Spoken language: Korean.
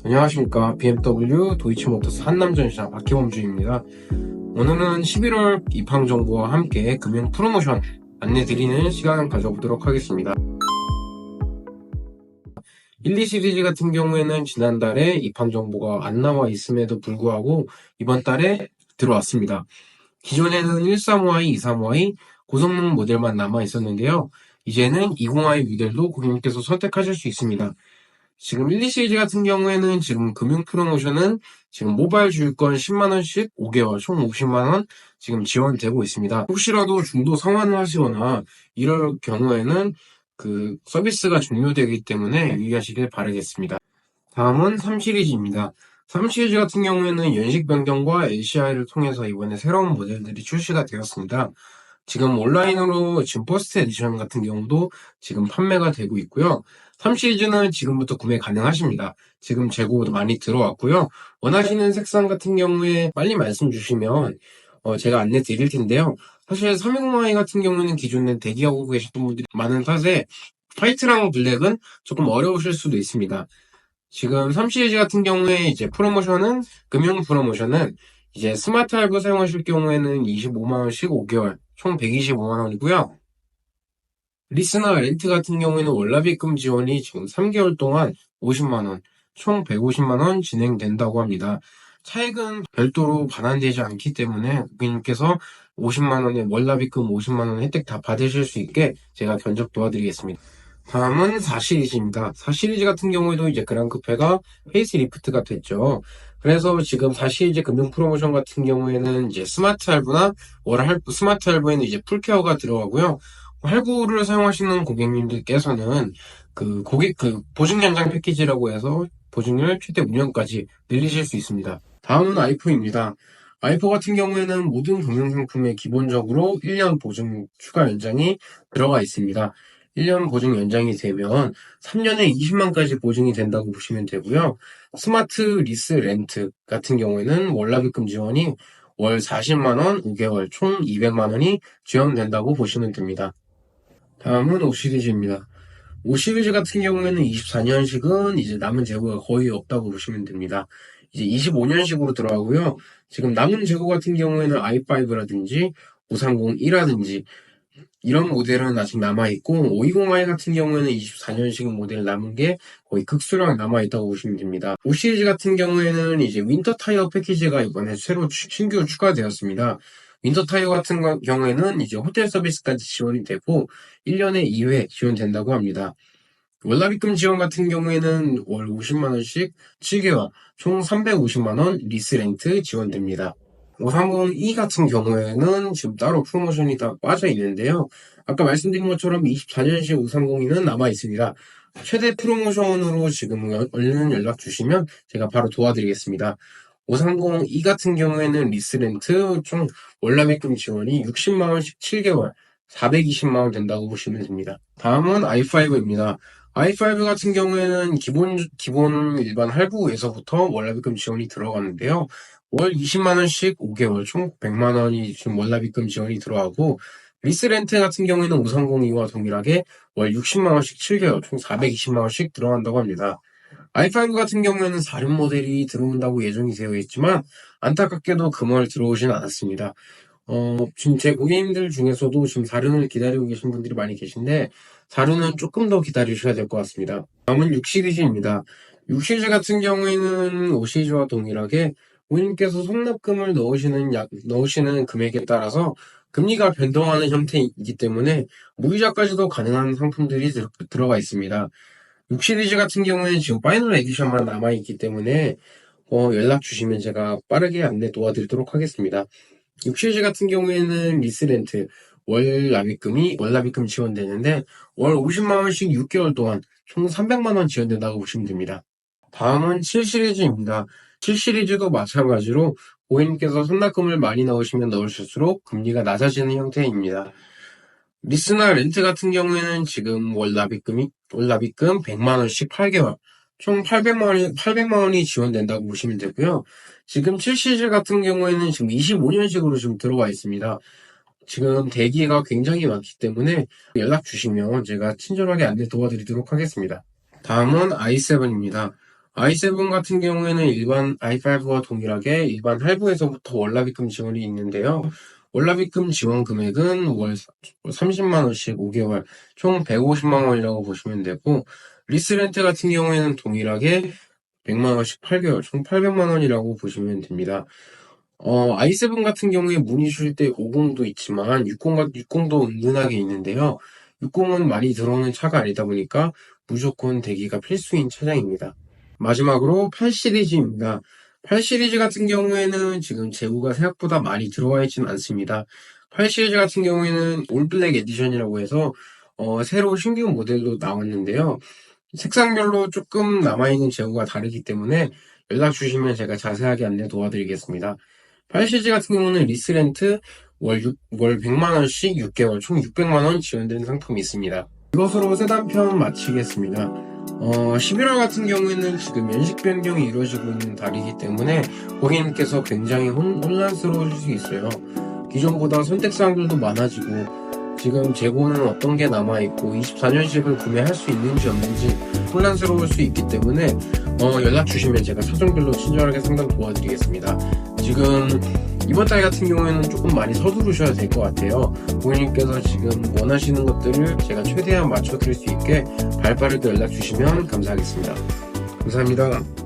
안녕하십니까. BMW 도이치모터스 한남전시장 박희범 주입니다. 오늘은 11월 입항 정보와 함께 금융 프로모션 안내드리는 시간을 가져보도록 하겠습니다. 1, 2 시리즈 같은 경우에는 지난달에 입항 정보가 안 나와 있음에도 불구하고 이번 달에 들어왔습니다. 기존에는 135i, 235i 고성능 모델만 남아 있었는데요. 이제는 20i 모델도 고객님께서 선택하실 수 있습니다. 지금 1, 2 시리즈 같은 경우에는 지금 금융 프로모션은 지금 모바일 주유권 10만원씩 5개월 총 50만원 지금 지원되고 있습니다. 혹시라도 중도 상환을 하시거나 이럴 경우에는 그 서비스가 종료되기 때문에 유의하시길 바라겠습니다. 다음은 3 시리즈입니다. 3 시리즈 같은 경우에는 연식 변경과 LCI를 통해서 이번에 새로운 모델들이 출시가 되었습니다. 지금 온라인으로 지금 퍼스트 에디션 같은 경우도 지금 판매가 되고 있고요. 3 시리즈는 지금부터 구매 가능하십니다. 지금 재고도 많이 들어왔고요. 원하시는 색상 같은 경우에 빨리 말씀 주시면 제가 안내 드릴 텐데요. 사실 320i 같은 경우는 기존에 대기하고 계셨던 분들이 많은 탓에 화이트랑 블랙은 조금 어려우실 수도 있습니다. 지금 3 시리즈 같은 경우에 이제 프로모션은 금융 프로모션은 이제 스마트 할부 사용하실 경우에는 25만원씩 5개월 총 125만원이고요. 리스나 렌트 같은 경우에는 월납입금 지원이 지금 3개월 동안 50만원 총 150만원 진행된다고 합니다. 차액은 별도로 반환되지 않기 때문에 고객님께서 50만원의 월납입금 50만원 혜택 다 받으실 수 있게 제가 견적 도와드리겠습니다. 다음은 4 시리즈입니다. 4 시리즈 같은 경우에도 이제 그랑크페가 페이스리프트가 됐죠. 그래서 지금 4 시리즈 금융 프로모션 같은 경우에는 이제 스마트 할부나 월 할부, 스마트 할부에는 이제 풀케어가 들어가고요. 할부를 사용하시는 고객님들께서는 그 보증 연장 패키지라고 해서 보증을 최대 5년까지 늘리실 수 있습니다. 다음은 아이포입니다. 아이포 같은 경우에는 모든 금융상품에 기본적으로 1년 보증 추가 연장이 들어가 있습니다. 1년 보증 연장이 되면 3년에 20만까지 보증이 된다고 보시면 되고요. 스마트 리스 렌트 같은 경우에는 월납입금 지원이 월 40만원, 5개월 총 200만원이 지원된다고 보시면 됩니다. 다음은 5 시리즈입니다. 5 시리즈 같은 경우에는 24년식은 이제 남은 재고가 거의 없다고 보시면 됩니다. 이제 25년식으로 들어가고요. 지금 남은 재고 같은 경우에는 i5라든지 530E라든지 이런 모델은 아직 남아있고 520i 같은 경우에는 24년식 모델 남은 게 거의 극수량 남아있다고 보시면 됩니다. 5 시리즈 같은 경우에는 이제 윈터 타이어 패키지가 이번에 새로 신규 추가되었습니다. 윈터 타이어 같은 경우에는 이제 호텔 서비스까지 지원이 되고 1년에 2회 지원된다고 합니다. 월납입금 지원 같은 경우에는 월 50만원씩 7개월 총 350만원 리스 렌트 지원됩니다. 530E 같은 경우에는 지금 따로 프로모션이 다 빠져 있는데요. 아까 말씀드린 것처럼 24년식 530E는 남아 있습니다. 최대 프로모션으로 지금 얼른 연락 주시면 제가 바로 도와드리겠습니다. 530E 같은 경우에는 리스렌트 총 월납입금 지원이 60만원씩 7개월 420만원 된다고 보시면 됩니다. 다음은 i5입니다. i5 같은 경우에는 기본 일반 할부에서부터 월납입금 지원이 들어가는데요. 월 20만원씩 5개월 총 100만원이 지금 월납입금 지원이 들어가고 리스렌트 같은 경우에는 530E와 동일하게 월 60만원씩 7개월 총 420만원씩 들어간다고 합니다. i5 같은 경우에는 4륜 모델이 들어온다고 예정이 되어 있지만 안타깝게도 금월 들어오진 않았습니다. 지금 제 고객님들 중에서도 지금 4륜을 기다리고 계신 분들이 많이 계신데 4륜은 조금 더 기다리셔야 될 것 같습니다. 다음은 6 시리즈입니다. 6 시리즈 같은 경우에는 5 시리즈와 동일하게 고객님께서 송납금을 넣으시는 금액에 따라서 금리가 변동하는 형태이기 때문에 무이자까지도 가능한 상품들이 들어가 있습니다. 6 시리즈 같은 경우에는 지금 파이널 에디션만 남아있기 때문에 연락 주시면 제가 빠르게 안내 도와드리도록 하겠습니다. 6 시리즈 같은 경우에는 리스렌트 월납입금 지원되는데 월 50만원씩 6개월 동안 총 300만원 지원된다고 보시면 됩니다. 다음은 7 시리즈입니다. 7 시리즈도 마찬가지로 고객님께서 선납금을 많이 넣으시면 넣으실수록 금리가 낮아지는 형태입니다. 리스나 렌트 같은 경우에는 지금 월납입금 100만원씩 8개월 총 800만원이 지원된다고 보시면 되고요. 지금 7 시리즈 같은 경우에는 지금 25년식으로 지금 들어와 있습니다. 지금 대기가 굉장히 많기 때문에 연락 주시면 제가 친절하게 안내 도와드리도록 하겠습니다. 다음은 i7입니다. i7 같은 경우에는 일반 i5와 동일하게 일반 할부에서부터 월납입금 지원이 있는데요. 월납입금 지원 금액은 월 30만 원씩 5개월, 총 150만 원이라고 보시면 되고, 리스렌트 같은 경우에는 동일하게 100만 원씩 8개월, 총 800만 원이라고 보시면 됩니다. i7 같은 경우에 문의 주실 때 50도 있지만 60도 은근하게 있는데요. 60은 많이 들어오는 차가 아니다 보니까 무조건 대기가 필수인 차량입니다. 마지막으로 8 시리즈입니다. 8 시리즈 같은 경우에는 지금 재고가 생각보다 많이 들어와 있지는 않습니다. 8 시리즈 같은 경우에는 올블랙 에디션이라고 해서 새로 신규 모델로 나왔는데요. 색상별로 조금 남아있는 재고가 다르기 때문에 연락 주시면 제가 자세하게 안내 도와드리겠습니다. 8 시리즈 같은 경우는 리스렌트 월 100만 원씩 6개월 총 600만 원 지원되는 상품이 있습니다. 이것으로 세단편 마치겠습니다. 11월 같은 경우에는 지금 연식 변경이 이루어지고 있는 달이기 때문에 고객님께서 굉장히 혼란스러우실 수 있어요. 기존보다 선택사항들도 많아지고 지금 재고는 어떤 게 남아있고 24년식을 구매할 수 있는지 없는지 혼란스러울 수 있기 때문에 연락 주시면 제가 사정별로 친절하게 상담 도와드리겠습니다. 지금 이번 달 같은 경우에는 조금 많이 서두르셔야 될 것 같아요. 고객님께서 지금 원하시는 것들을 제가 최대한 맞춰드릴 수 있게 발빠르게 연락 주시면 감사하겠습니다. 감사합니다.